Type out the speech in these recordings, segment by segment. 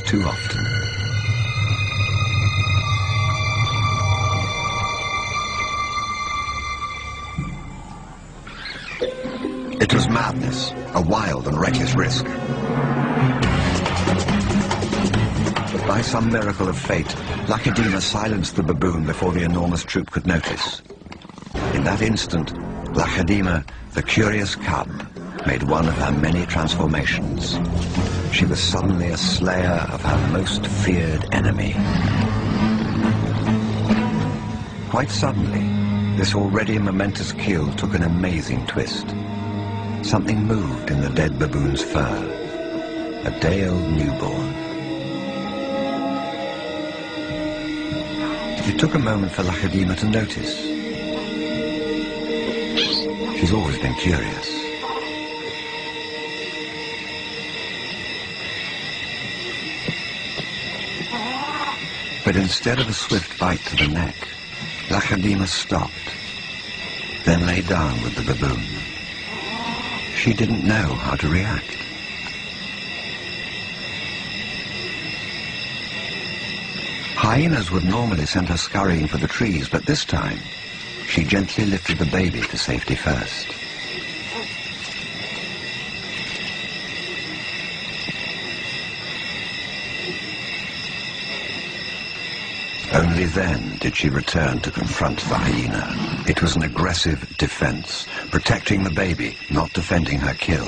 too often. It was madness, a wild and reckless risk. But by some miracle of fate, Lacedaemon silenced the baboon before the enormous troop could notice. In that instant, Lacedaemon, the curious cub, made one of her many transformations. She was suddenly a slayer of her most feared enemy. Quite suddenly, this already momentous kill took an amazing twist. Something moved in the dead baboon's fur. A day-old newborn. It took a moment for Lacedaemon to notice. She's always been curious. But instead of a swift bite to the neck, Lacedaemon stopped, then lay down with the baboon. She didn't know how to react. Hyenas would normally send her scurrying for the trees, but this time, she gently lifted the baby to safety first. Only then did she return to confront the hyena. It was an aggressive defense, protecting the baby, not defending her kill.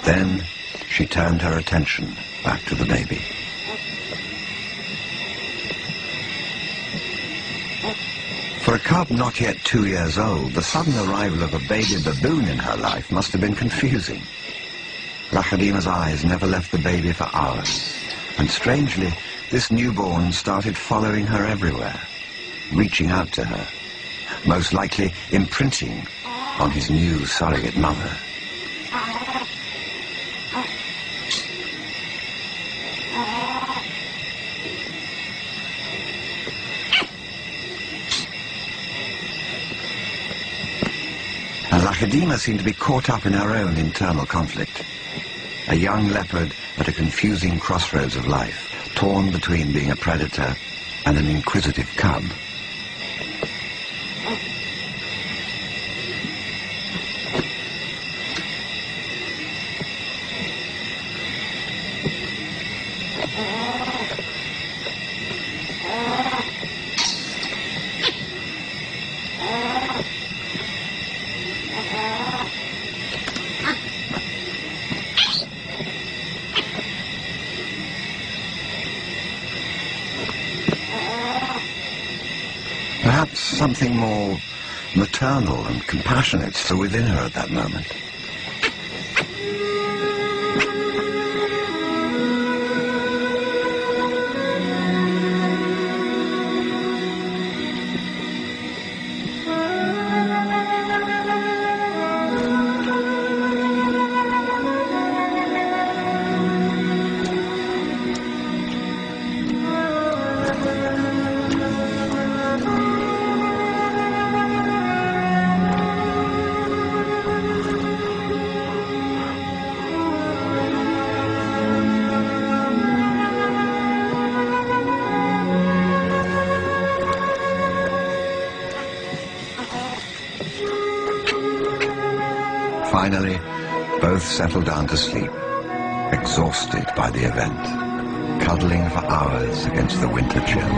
Then she turned her attention back to the baby. For a cub not yet 2 years old, the sudden arrival of a baby baboon in her life must have been confusing. Lacedaemon's eyes never left the baby for hours, and strangely, this newborn started following her everywhere, reaching out to her, most likely imprinting on his new surrogate mother. And Lacedaemon seemed to be caught up in her own internal conflict. A young leopard at a confusing crossroads of life, torn between being a predator and an inquisitive cub. Perhaps something more maternal and compassionate still within her at that moment. Finally, both settled down to sleep, exhausted by the event, cuddling for hours against the winter chill.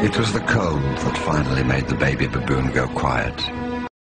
It was the cold that finally made the baby baboon go quiet.